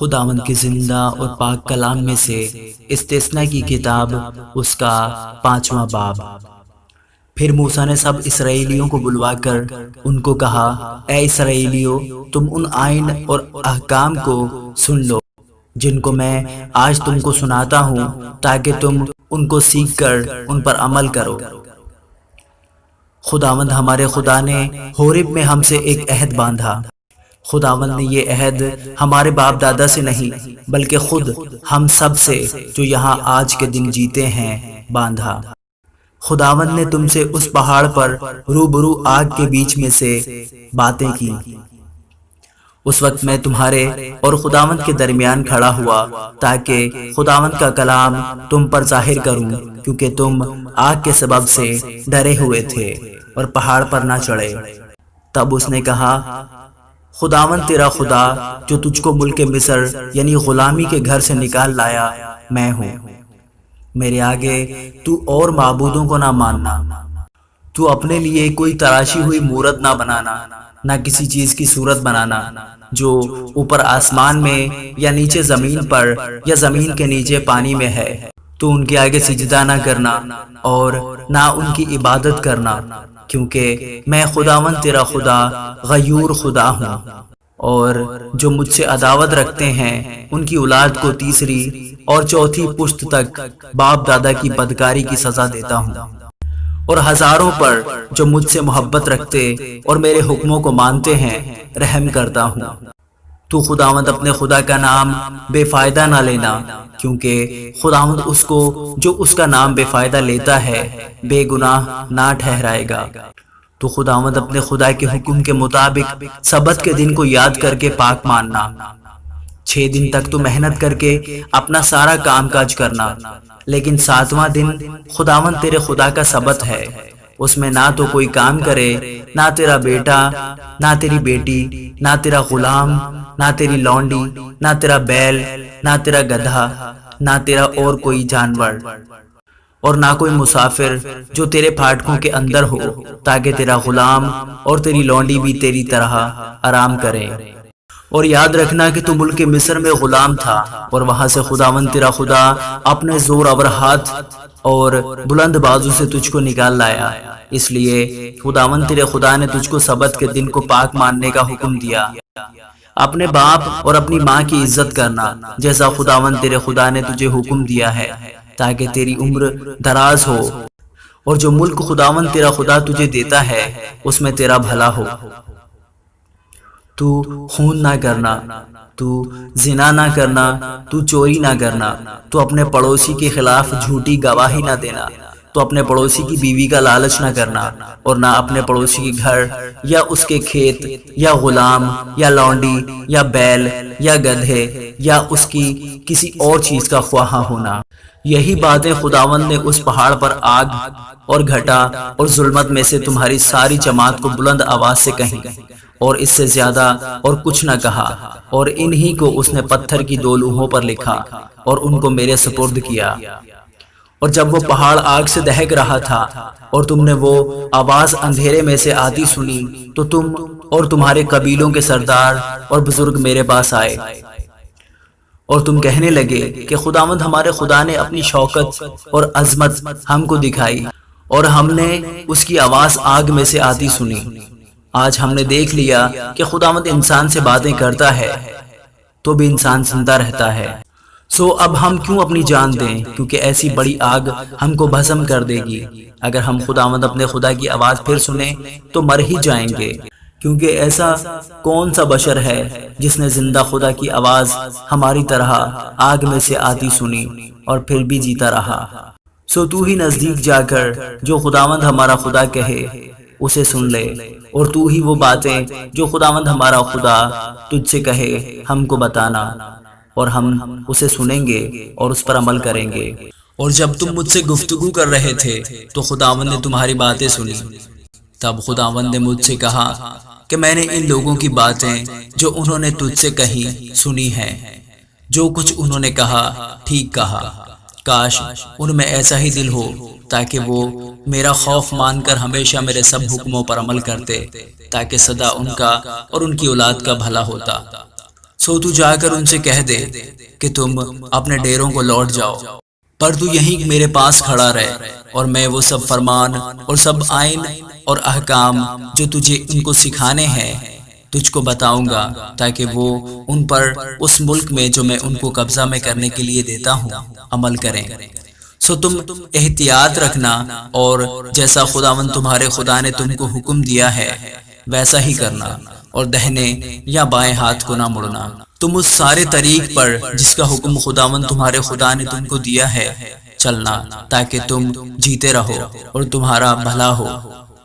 خداوند کی زندہ اور پاک کلام میں سے استثنا کی کتاب اس کا 5واں باب۔ پھر موسیٰ نے سب اسرائیلیوں کو بلوا کر ان کو کہا، اے اسرائیلیوں، تم ان آئین اور احکام کو سن لو جن کو میں آج تم کو سناتا ہوں، تاکہ تم ان کو سیکھ کر ان پر عمل کرو۔ خداوند ہمارے خدا نے حورب میں ہم سے ایک عہد باندھا۔ خداوند نے یہ عہد ہمارے باپ دادا سے نہیں بلکہ خود ہم سب سے جو یہاں آج کے دن جیتے ہیں باندھا۔ خداوند نے تم سے اس پہاڑ پر روبرو آگ کے بیچ میں سے باتیں کی۔ اس وقت میں تمہارے اور خداوند کے درمیان کھڑا ہوا تاکہ خداوند کا کلام تم پر ظاہر کروں، کیونکہ تم آگ کے سبب سے ڈرے ہوئے تھے اور پہاڑ پر نہ چڑھے۔ تب اس نے کہا، خداوند تیرا خدا جو تجھ کو ملک مصر یعنی غلامی کے گھر سے نکال لایا میں ہوں۔ میرے آگے تو اور معبودوں کو نہ ماننا، تو اپنے لیے کوئی تراشی ہوئی مورت نہ بنانا، نہ کسی چیز کی صورت بنانا جو اوپر آسمان میں یا نیچے زمین پر یا زمین کے نیچے پانی میں ہے۔ تو ان کے آگے سجدہ نہ کرنا اور نہ ان کی عبادت کرنا، کیونکہ میں خداوند تیرا خدا غیور خدا ہوں، اور جو مجھ سے عداوت رکھتے ہیں ان کی اولاد کو تیسری اور چوتھی پشت تک باپ دادا کی بدکاری کی سزا دیتا ہوں، اور ہزاروں پر جو مجھ سے محبت رکھتے اور میرے حکموں کو مانتے ہیں رحم کرتا ہوں۔ تو خداوند اپنے خدا کا نام بے فائدہ نہ لینا، کیونکہ خداوند اس کو جو اس کا نام بے فائدہ لیتا ہے بے گناہ نہ ٹھہرائے گا۔ تو خداوند اپنے خدا کے حکم کے مطابق سبت کے دن کو یاد کر کے پاک ماننا۔ 6 دن تک تو محنت کر کے اپنا سارا کام کاج کرنا، لیکن 7واں دن خداوند تیرے خدا کا سبت ہے۔ اس میں نہ تو کوئی کام کرے، نہ تیرا بیٹا، نہ تیری بیٹی، نہ تیرا غلام، نہ تیری لونڈی، نہ تیرا بیل، نہ تیرا گدھا، نہ تیرا اور کوئی جانور، اور نہ کوئی مسافر جو تیرے پھاٹکوں کے اندر ہو، تاکہ تیرا غلام اور تیری لونڈی بھی تیری طرح آرام کریں۔ اور یاد رکھنا کہ تو ملک مصر میں غلام تھا، اور وہاں سے خداوند تیرا خدا اپنے زور آور ہاتھ اور بلند بازو سے تجھ کو نکال لایا۔ اس لیے خداوند تیرے خدا نے تجھ کو سبت کے دن کو پاک ماننے کا حکم دیا۔ اپنے باپ اور اپنی ماں کی عزت کرنا، جیسا خداوند تیرے خدا نے تجھے حکم دیا ہے، تاکہ تیری عمر دراز ہو، اور جو ملک خداوند تیرا خدا تجھے دیتا ہے اس میں تیرا بھلا ہو۔ تو خون نہ کرنا، تو زنا نہ کرنا، تو چوری نہ کرنا، تو اپنے پڑوسی کے خلاف جھوٹی گواہی نہ دینا، تو اپنے پڑوسی کی بیوی کا لالچ نہ کرنا، اور نہ اپنے پڑوسی کے گھر یا اس کے کھیت یا غلام یا لونڈی یا بیل یا گدھے یا اس کی کسی اور چیز کا خواہاں ہونا۔ یہی باتیں خداوند نے اس پہاڑ پر آگ اور گھٹا اور ظلمت میں سے تمہاری ساری جماعت کو بلند آواز سے کہیں، اور اس سے زیادہ اور کچھ نہ کہا، اور انہی کو اس نے پتھر کی 2 لوحوں پر لکھا اور ان کو میرے سپرد کیا۔ اور جب وہ پہاڑ آگ سے دہک رہا تھا اور تم نے وہ آواز اندھیرے میں سے آتی سنی، تو تم اور تمہارے قبیلوں کے سردار اور بزرگ میرے پاس آئے، اور تم کہنے لگے کہ خداوند ہمارے خدا نے اپنی شوکت اور عظمت ہم کو دکھائی، اور ہم نے اس کی آواز آگ میں سے آتی سنی۔ آج ہم نے دیکھ لیا کہ خداوند انسان سے باتیں کرتا ہے تو بھی انسان سنتا رہتا ہے۔ سو اب ہم کیوں اپنی جان دیں، کیونکہ ایسی بڑی آگ ہم کو بھسم کر دے گی۔ اگر ہم خداوند اپنے خدا کی آواز پھر سنیں تو مر ہی جائیں گے، کیونکہ ایسا کون سا بشر ہے جس نے زندہ خدا کی آواز ہماری طرح آگ میں سے آتی سنی اور پھر بھی جیتا رہا۔ سو تو ہی نزدیک جا کر جو خداوند ہمارا خدا کہے اسے سن لے، اور تو ہی وہ باتیں جو خداوند ہمارا خدا تجھ سے کہے ہم کو بتانا، اور ہم اسے سنیں گے اور اس پر عمل کریں گے۔ اور جب تم مجھ سے گفتگو کر رہے تھے تو خداوند نے تمہاری باتیں سنی۔ تب خداوند نے مجھ سے کہا کہ میں نے ان لوگوں کی باتیں جو انہوں نے تجھ سے کہی سنی ہیں۔ جو کچھ انہوں نے کہا ٹھیک کہا، کاش ان میں ایسا ہی دل ہو تاکہ وہ میرا خوف مان کر ہمیشہ میرے سب حکموں پر عمل کرتے، تاکہ سدا ان کا اور ان کی اولاد کا بھلا ہوتا۔ سو تو جا کر ان سے کہہ دے کہ تم اپنے ڈیروں کو لوٹ جاؤ، پر تو یہیں میرے پاس کھڑا رہے، اور میں وہ سب فرمان اور سب آئین اور احکام جو تجھے ان کو سکھانے ہیں تجھ کو بتاؤں گا، تاکہ وہ ان پر اس ملک میں جو میں ان کو قبضہ میں کرنے کے لیے دیتا ہوں عمل کریں۔ سو تم احتیاط رکھنا، اور جیسا خداوند تمہارے خدا نے تم کو حکم دیا ہے ویسا ہی کرنا، اور دہنے یا بائیں ہاتھ کو نہ مڑنا۔ تم اس سارے طریق پر جس کا حکم خداوند تمہارے خدا نے تم کو دیا ہے چلنا، تاکہ تم جیتے رہو اور تمہارا بھلا ہو،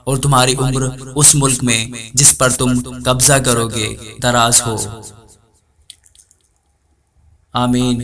اور تمہاری عمر اس ملک میں جس پر تم قبضہ کرو گے دراز ہو۔ آمین۔